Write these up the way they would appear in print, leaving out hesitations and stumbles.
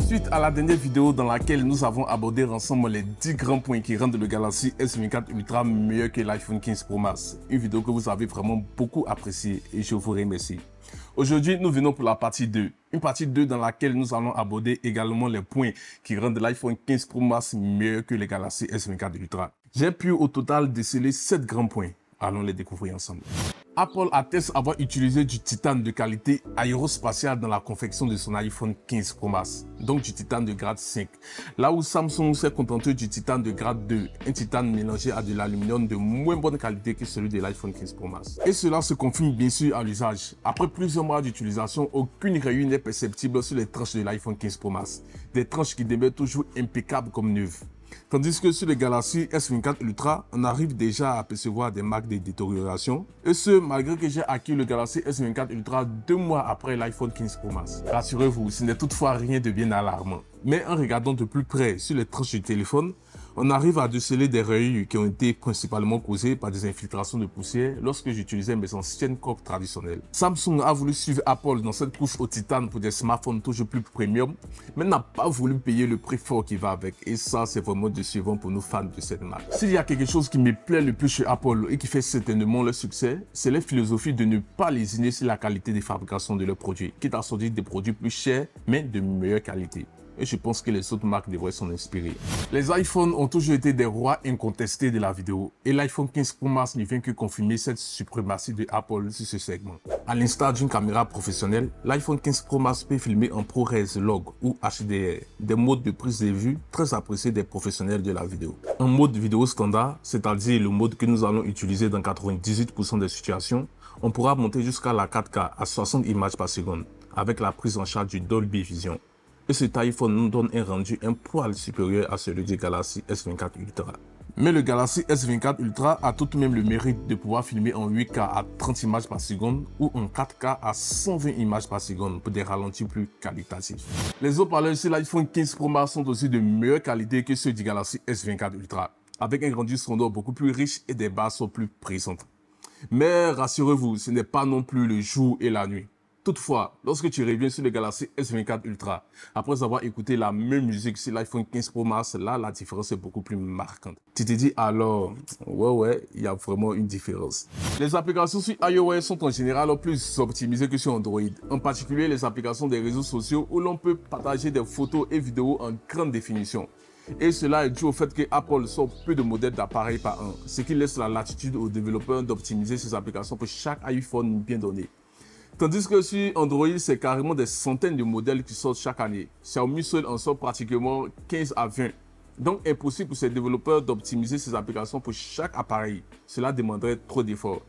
Suite à la dernière vidéo dans laquelle nous avons abordé ensemble les 10 grands points qui rendent le Galaxy S24 Ultra meilleur que l'iPhone 15 Pro Max. Une vidéo que vous avez vraiment beaucoup appréciée et je vous remercie. Aujourd'hui, nous venons pour la partie 2. Une partie 2 dans laquelle nous allons aborder également les points qui rendent l'iPhone 15 Pro Max meilleur que le Galaxy S24 Ultra. J'ai pu au total déceler 7 grands points. Allons les découvrir ensemble. Apple atteste avoir utilisé du titane de qualité aérospatiale dans la confection de son iPhone 15 Pro Max, donc du titane de grade 5. Là où Samsung s'est contenté du titane de grade 2, un titane mélangé à de l'aluminium de moins bonne qualité que celui de l'iPhone 15 Pro Max. Et cela se confirme bien sûr à l'usage. Après plusieurs mois d'utilisation, aucune rayure n'est perceptible sur les tranches de l'iPhone 15 Pro Max. Des tranches qui demeurent toujours impeccables comme neuves. Tandis que sur le Galaxy S24 Ultra, on arrive déjà à apercevoir des marques de détérioration. Et ce, malgré que j'ai acquis le Galaxy S24 Ultra 2 mois après l'iPhone 15 Pro Max. Rassurez-vous, ce n'est toutefois rien de bien alarmant. Mais en regardant de plus près sur les tranches du téléphone, on arrive à déceler des rayures qui ont été principalement causées par des infiltrations de poussière lorsque j'utilisais mes anciennes coques traditionnelles. Samsung a voulu suivre Apple dans cette course au titane pour des smartphones toujours plus premium, mais n'a pas voulu payer le prix fort qui va avec. Et ça, c'est vraiment décevant pour nous fans de cette marque. S'il y a quelque chose qui me plaît le plus chez Apple et qui fait certainement leur succès, c'est la philosophie de ne pas lésiner sur la qualité de fabrication de leurs produits, quitte à sortir des produits plus chers, mais de meilleure qualité. Et je pense que les autres marques devraient s'en inspirer. Les iPhones ont toujours été des rois incontestés de la vidéo et l'iPhone 15 Pro Max ne vient que confirmer cette suprématie de Apple sur ce segment. À l'instar d'une caméra professionnelle, l'iPhone 15 Pro Max peut filmer en ProRes Log ou HDR, des modes de prise de vue très appréciés des professionnels de la vidéo. En mode vidéo standard, c'est-à-dire le mode que nous allons utiliser dans 98% des situations, on pourra monter jusqu'à la 4K à 60 images par seconde avec la prise en charge du Dolby Vision. Et cet iPhone nous donne un rendu un poil supérieur à celui du Galaxy S24 Ultra. Mais le Galaxy S24 Ultra a tout de même le mérite de pouvoir filmer en 8K à 30 images par seconde ou en 4K à 120 images par seconde pour des ralentis plus qualitatifs. Les haut-parleurs sur l'iPhone 15 Pro Max sont aussi de meilleure qualité que ceux du Galaxy S24 Ultra, avec un rendu sonore beaucoup plus riche et des basses plus présentes. Mais rassurez-vous, ce n'est pas non plus le jour et la nuit. Toutefois, lorsque tu reviens sur le Galaxy S24 Ultra, après avoir écouté la même musique sur l'iPhone 15 Pro Max, là, la différence est beaucoup plus marquante. Tu te dis alors, ouais, il y a vraiment une différence. Les applications sur iOS sont en général plus optimisées que sur Android. En particulier, les applications des réseaux sociaux où l'on peut partager des photos et vidéos en grande définition. Et cela est dû au fait que Apple sort peu de modèles d'appareils par an, ce qui laisse la latitude aux développeurs d'optimiser ces applications pour chaque iPhone bien donné. Tandis que sur Android, c'est carrément des centaines de modèles qui sortent chaque année. Xiaomi seul en sort pratiquement 15 à 20. Donc impossible pour ces développeurs d'optimiser ces applications pour chaque appareil. Cela demanderait trop d'efforts.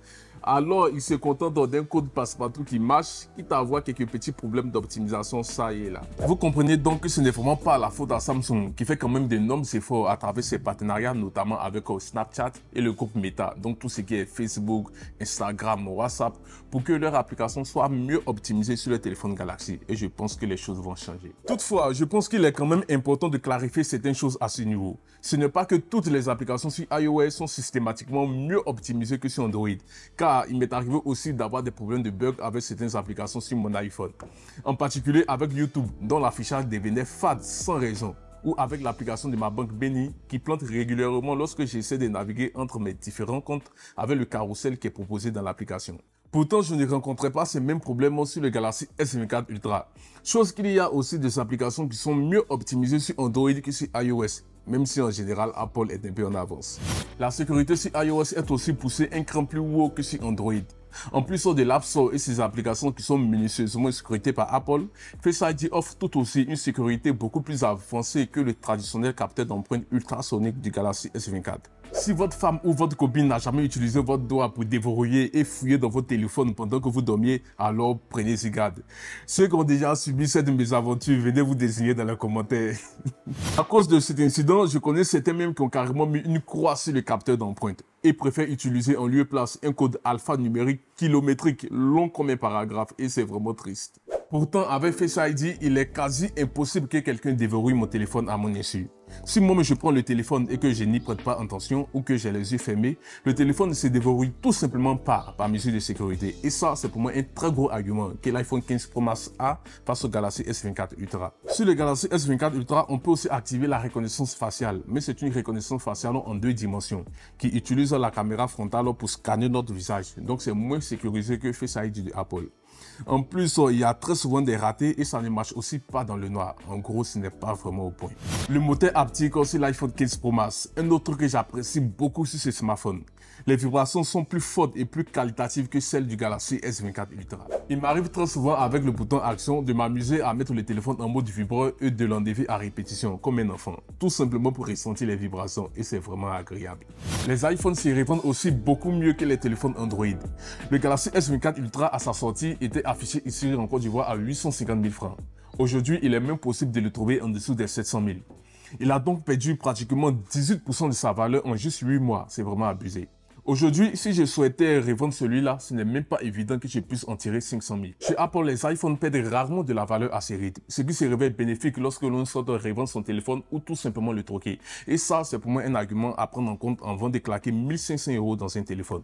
Alors, ils se contentent d'un code passe-partout qui marche, quitte à avoir quelques petits problèmes d'optimisation ça et là. Vous comprenez donc que ce n'est vraiment pas la faute à Samsung, qui fait quand même d'énormes efforts à travers ses partenariats, notamment avec Snapchat et le groupe Meta, donc tout ce qui est Facebook, Instagram, WhatsApp, pour que leur application soit mieux optimisée sur le téléphone Galaxy. Et je pense que les choses vont changer. Toutefois, je pense qu'il est quand même important de clarifier certaines choses à ce niveau. Ce n'est pas que toutes les applications sur iOS sont systématiquement mieux optimisées que sur Android, car il m'est arrivé aussi d'avoir des problèmes de bugs avec certaines applications sur mon iPhone. En particulier avec YouTube, dont l'affichage devenait fade sans raison, ou avec l'application de ma banque Benny qui plante régulièrement lorsque j'essaie de naviguer entre mes différents comptes avec le carrousel qui est proposé dans l'application. Pourtant, je ne rencontrais pas ces mêmes problèmes sur le Galaxy S24 Ultra. Chose qu'il y a aussi des applications qui sont mieux optimisées sur Android que sur iOS, même si en général Apple est un peu en avance. La sécurité sur iOS est aussi poussée un cran plus haut que sur Android. En plus de l'App Store et ses applications qui sont minutieusement sécurisées par Apple, Face ID offre tout aussi une sécurité beaucoup plus avancée que le traditionnel capteur d'empreinte ultrasonique du Galaxy S24. Si votre femme ou votre copine n'a jamais utilisé votre doigt pour déverrouiller et fouiller dans votre téléphone pendant que vous dormiez, alors prenez-y garde. Ceux qui ont déjà subi cette mésaventure, venez vous désigner dans les commentaires. À cause de cet incident, je connais certains même qui ont carrément mis une croix sur le capteur d'empreinte et préfèrent utiliser en lieu et place un code alphanumérique kilométrique long comme un paragraphe et c'est vraiment triste. Pourtant, avec Face ID, il est quasi impossible que quelqu'un déverrouille mon téléphone à mon insu. Si moi je prends le téléphone et que je n'y prête pas attention ou que j'ai les yeux fermés, le téléphone se déverrouille tout simplement par mesure de sécurité. Et ça, c'est pour moi un très gros argument que l'iPhone 15 Pro Max a face au Galaxy S24 Ultra. Sur le Galaxy S24 Ultra, on peut aussi activer la reconnaissance faciale, mais c'est une reconnaissance faciale en 2 dimensions qui utilise la caméra frontale pour scanner notre visage. Donc c'est moins sécurisé que Face ID de Apple. En plus, il y a très souvent des ratés et ça ne marche aussi pas dans le noir. En gros, ce n'est pas vraiment au point. Le moteur haptique sur l'iPhone 15 Pro Max, un autre que j'apprécie beaucoup sur ce smartphone. Les vibrations sont plus fortes et plus qualitatives que celles du Galaxy S24 Ultra. Il m'arrive très souvent avec le bouton action de m'amuser à mettre le téléphone en mode vibreur et de l'enlever à répétition comme un enfant. Tout simplement pour ressentir les vibrations et c'est vraiment agréable. Les iPhones s'y répondent aussi beaucoup mieux que les téléphones Android. Le Galaxy S24 Ultra à sa sortie était affiché ici en Côte d'Ivoire à 850 000 francs. Aujourd'hui, il est même possible de le trouver en dessous des 700 000. Il a donc perdu pratiquement 18% de sa valeur en juste 8 mois. C'est vraiment abusé. Aujourd'hui, si je souhaitais revendre celui-là, ce n'est même pas évident que je puisse en tirer 500 000. Chez Apple, les iPhones perdent rarement de la valeur à ces rythmes, ce qui se révèle bénéfique lorsque l'on souhaite revendre son téléphone ou tout simplement le troquer. Et ça, c'est pour moi un argument à prendre en compte avant de claquer 1500 € dans un téléphone.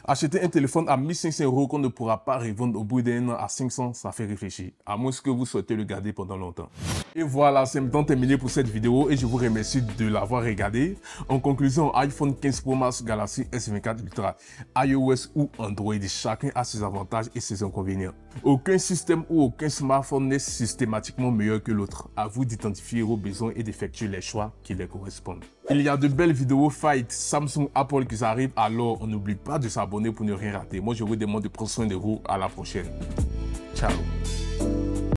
Acheter un téléphone à 1500 € qu'on ne pourra pas revendre au bout d'un an à 500, ça fait réfléchir, à moins que vous souhaitez le garder pendant longtemps. Et voilà, c'est maintenant terminé pour cette vidéo et je vous remercie de l'avoir regardé. En conclusion, iPhone 15 Pro Max, Galaxy S24 Ultra, iOS ou Android, chacun a ses avantages et ses inconvénients. Aucun système ou aucun smartphone n'est systématiquement meilleur que l'autre. À vous d'identifier vos besoins et d'effectuer les choix qui les correspondent. Il y a de belles vidéos Fight, Samsung, Apple qui arrivent, alors on n'oublie pas de s'abonner pour ne rien rater. Moi, je vous demande de prendre soin de vous. À la prochaine. Ciao.